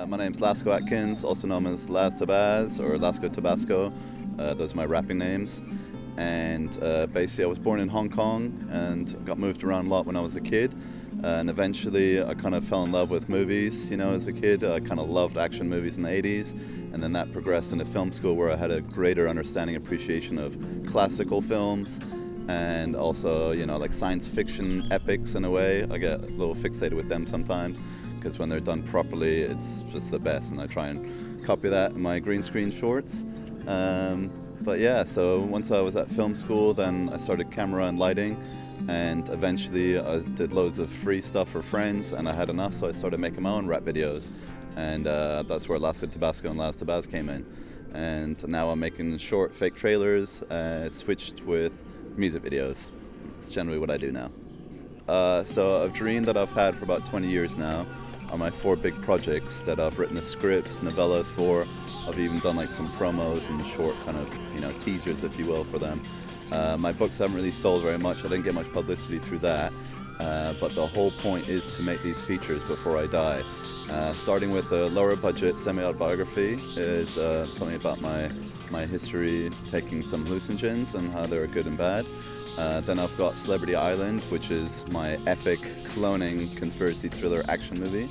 my name's Lasco Atkins, also known as Las Tabas or Lasco Tabasco. Those are my rapping names. And basically I was born in Hong Kong and got moved around a lot when I was a kid. And eventually I kind of fell in love with movies, as a kid. I kind of loved action movies in the 80s. And then that progressed into film school where I had a greater understanding, appreciation of classical films. And also, like science fiction epics in a way. I get a little fixated with them sometimes because when they're done properly, it's just the best. And I try and copy that in my green screen shorts. But yeah, so once I was at film school, then I started camera and lighting. And eventually I did loads of free stuff for friends and I had enough, so I started making my own rap videos. And that's where Lasco Tabasco and Las Tabas came in. And now I'm making short fake trailers, switched with music videos. It's generally what I do now. So a dream that I've had for about 20 years now are my 4 big projects that I've written the scripts, novellas for. I've even done like some promos and short kind of, teasers, if you will, for them. My books haven't really sold very much. I didn't get much publicity through that. But the whole point is to make these features before I die. Starting with a lower budget semi-autobiography is something about my history taking some hallucinogens and how they're good and bad. Then I've got Celebrity Island, which is my epic cloning conspiracy thriller action movie.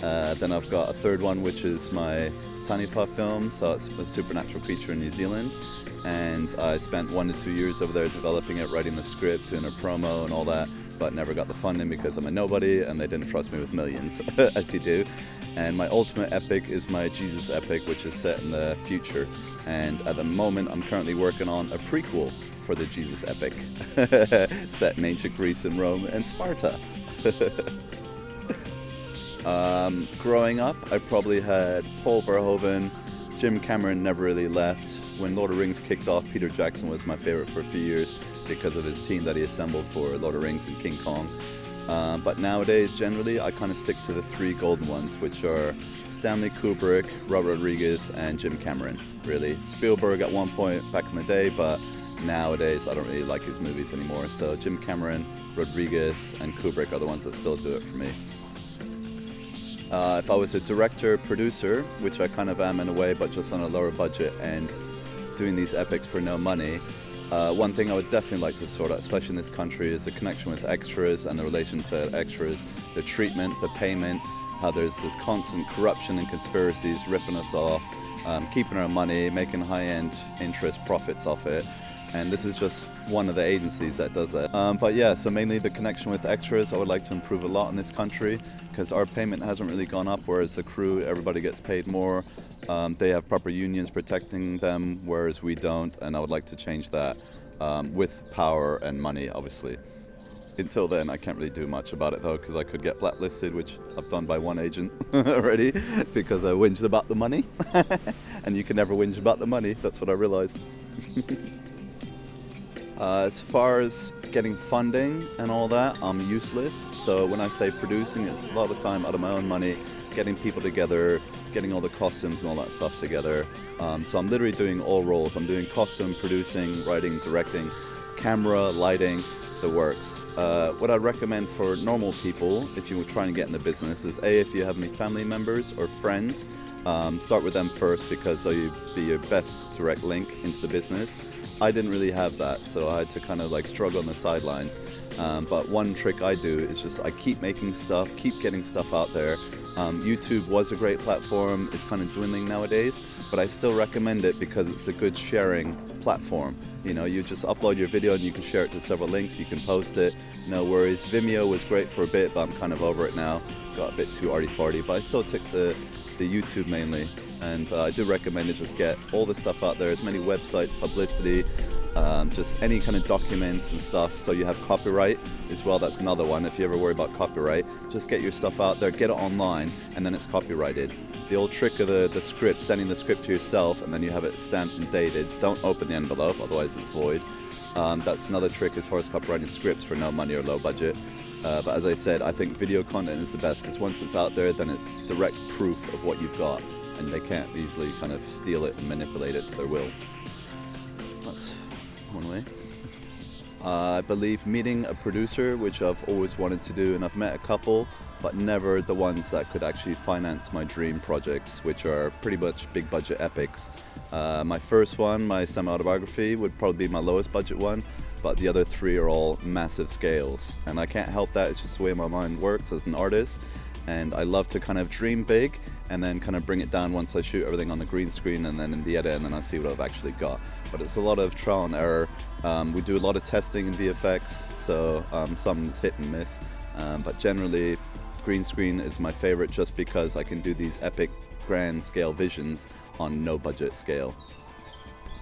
Then I've got a third one, which is my Taniwha film, so it's a supernatural creature in New Zealand. And I spent 1 to 2 years over there developing it, writing the script, doing a promo and all that, but never got the funding because I'm a nobody and they didn't trust me with millions, as you do. And my ultimate epic is my Jesus epic, which is set in the future. And at the moment, I'm currently working on a prequel for the Jesus epic, set in ancient Greece and Rome and Sparta. Growing up, I probably had Paul Verhoeven, Jim Cameron never really left. When Lord of Rings kicked off, Peter Jackson was my favorite for a few years because of his team that he assembled for Lord of Rings and King Kong. But nowadays, generally, I kind of stick to the 3 golden ones, which are Stanley Kubrick, Robert Rodriguez, and Jim Cameron, really. Spielberg at one point back in the day, but nowadays I don't really like his movies anymore. So Jim Cameron, Rodriguez, and Kubrick are the ones that still do it for me. If I was a director, producer, which I kind of am in a way, but just on a lower budget and doing these epics for no money, one thing I would definitely like to sort out, especially in this country, is the connection with extras and the relation to extras, the treatment, the payment, how there's this constant corruption and conspiracies ripping us off, keeping our money, making high-end interest profits off it. And this is just one of the agencies that does it. But yeah, so mainly the connection with extras, I would like to improve a lot in this country because our payment hasn't really gone up, whereas the crew, everybody gets paid more. They have proper unions protecting them, whereas we don't, and I would like to change that with power and money, obviously. Until then, I can't really do much about it though, because I could get blacklisted, which I've done by one agent already, because I whinged about the money. And you can never whinge about the money, that's what I realized. As far as getting funding and all that, I'm useless. So when I say producing, it's a lot of time out of my own money, getting people together, getting all the costumes and all that stuff together. So I'm literally doing all roles. I'm doing costume, producing, writing, directing, camera, lighting, the works. What I'd recommend for normal people, if you were trying to get in the business, is if you have any family members or friends, start with them first because they'll be your best direct link into the business. I didn't really have that, so I had to kind of like struggle on the sidelines. But one trick I do is just I keep making stuff, keep getting stuff out there. YouTube was a great platform. It's kind of dwindling nowadays, but I still recommend it because it's a good sharing platform. You just upload your video and you can share it to several links. You can post it, no worries. Vimeo was great for a bit, but I'm kind of over it now. Got a bit too arty-farty, but I still took the YouTube mainly. And I do recommend it, just get all the stuff out there, as many websites, publicity, just any kind of documents and stuff, so you have copyright as well. That's another one. If you ever worry about copyright, just get your stuff out there, get it online, and then it's copyrighted. The old trick of the script, sending the script to yourself, and then you have it stamped and dated. Don't open the envelope, otherwise it's void. That's another trick as far as copywriting scripts for no money or low budget. But as I said, I think video content is the best, because once it's out there, then it's direct proof of what you've got, and they can't easily kind of steal it and manipulate it to their will. That's one way. I believe meeting a producer, which I've always wanted to do, and I've met a couple, but never the ones that could actually finance my dream projects, which are pretty much big budget epics. My first one, my semi-autobiography, would probably be my lowest budget one, but the other three are all massive scales. And I can't help that, it's just the way my mind works as an artist. And I love to kind of dream big and then kind of bring it down once I shoot everything on the green screen and then in the edit, and then I see what I've actually got. But it's a lot of trial and error. We do a lot of testing in VFX, so some's hit and miss. But generally, green screen is my favorite just because I can do these epic grand scale visions on no budget scale.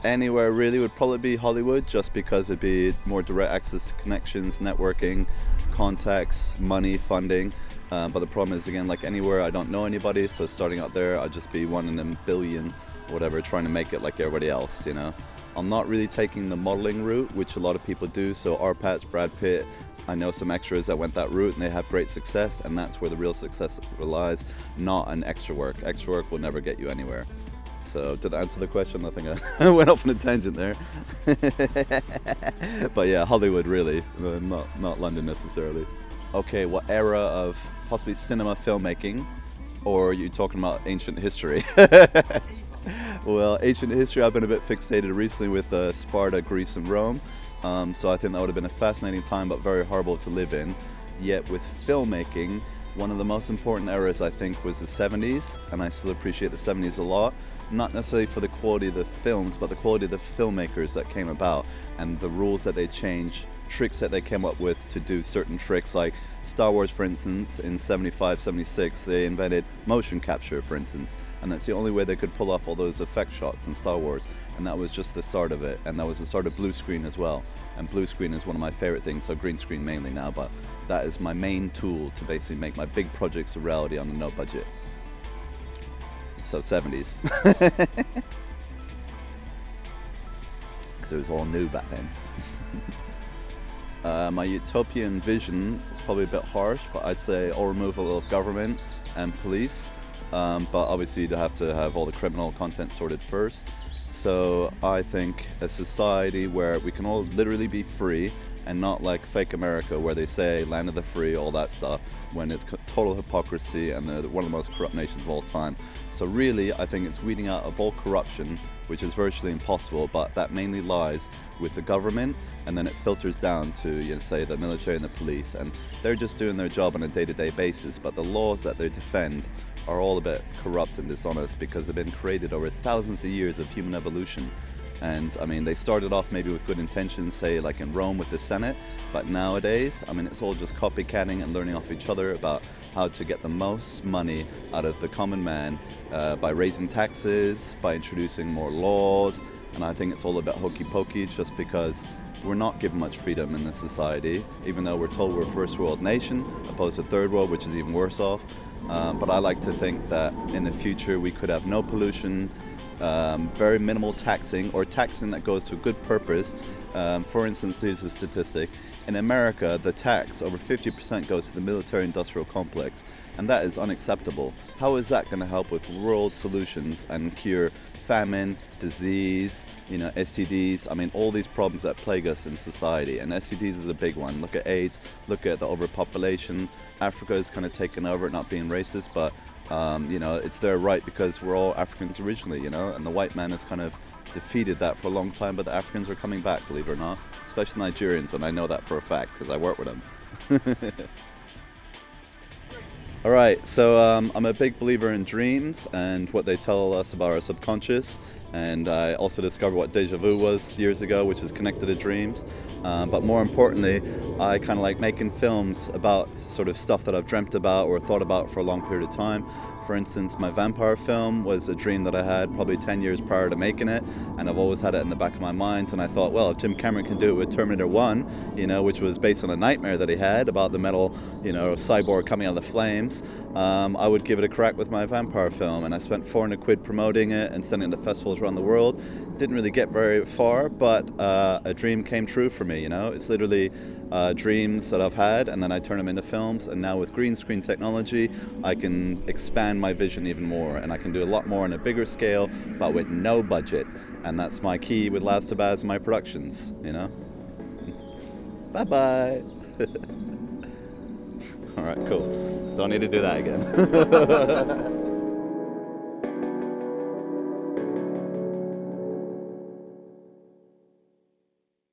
Anywhere really would probably be Hollywood, just because it'd be more direct access to connections, networking, contacts, money, funding. But the problem is, again, like anywhere, I don't know anybody, so starting out there, I'd just be one in a billion, whatever, trying to make it like everybody else, you know. I'm not really taking the modeling route, which a lot of people do, so Arpats, Brad Pitt, I know some extras that went that route and they have great success, and that's where the real success relies, not on extra work. Extra work will never get you anywhere. So did that answer the question? I think I went off on a tangent there. But yeah, Hollywood really, not London necessarily. Okay, what era of possibly cinema filmmaking, or are you talking about ancient history? Well, ancient history, I've been a bit fixated recently with Sparta, Greece and Rome. So I think that would have been a fascinating time, but very horrible to live in. Yet with filmmaking, one of the most important eras I think was the 70s, and I still appreciate the 70s a lot. Not necessarily for the quality of the films, but the quality of the filmmakers that came about and the rules that they changed, tricks that they came up with to do certain tricks. Like Star Wars, for instance, in 75, 76, they invented motion capture, for instance, and that's the only way they could pull off all those effect shots in Star Wars, and that was just the start of it. And that was the start of blue screen as well, and blue screen is one of my favorite things, so green screen mainly now, but that is my main tool to basically make my big projects a reality on a no budget. So 70s. So it was all new back then. My utopian vision is probably a bit harsh, but I'd say all removal of government and police. But obviously you'd have to have all the criminal content sorted first. So I think a society where we can all literally be free, and not like fake America where they say land of the free, all that stuff, when it's total hypocrisy and they're one of the most corrupt nations of all time. So really, I think it's weeding out of all corruption, which is virtually impossible, but that mainly lies with the government, and then it filters down to, you know, say the military and the police, and they're just doing their job on a day-to-day basis, but the laws that they defend are all a bit corrupt and dishonest because they've been created over thousands of years of human evolution. And I mean, they started off maybe with good intentions, say like in Rome with the Senate, but nowadays, I mean, it's all just copycatting and learning off each other about how to get the most money out of the common man by raising taxes, by introducing more laws, and I think it's all a bit hokey pokey just because we're not given much freedom in this society, even though we're told we're a first world nation opposed to third world, which is even worse off. But I like to think that in the future we could have no pollution, very minimal taxing, or taxing that goes to a good purpose. For instance, here's a statistic. In America, the tax, over 50% goes to the military-industrial complex, and that is unacceptable. How is that going to help with world solutions and cure famine, disease, you know, STDs? I mean, all these problems that plague us in society, and STDs is a big one. Look at AIDS, look at the overpopulation. Africa is kind of taken over, not being racist, but you know, it's their right because we're all Africans originally, you know, and the white man has kind of defeated that for a long time, but the Africans are coming back, believe it or not, especially Nigerians, and I know that for a fact because I work with them. All right, so I'm a big believer in dreams and what they tell us about our subconscious, and I also discovered what déjà vu was years ago, which is connected to dreams. But more importantly, I kind of like making films about sort of stuff that I've dreamt about or thought about for a long period of time. For instance, my vampire film was a dream that I had probably 10 years prior to making it, and I've always had it in the back of my mind, and I thought, well, if Jim Cameron can do it with Terminator 1, you know, which was based on a nightmare that he had about the metal, you know, cyborg coming out of the flames, I would give it a crack with my vampire film, and I spent 400 quid promoting it and sending it to festivals around the world. Didn't really get very far, but a dream came true for me, you know. It's literally dreams that I've had, and then I turn them into films, and now with green screen technology I can expand my vision even more, and I can do a lot more on a bigger scale but with no budget, and that's my key with Last Tabasco and my productions, you know. Bye bye. All right, cool. Don't need to do that again.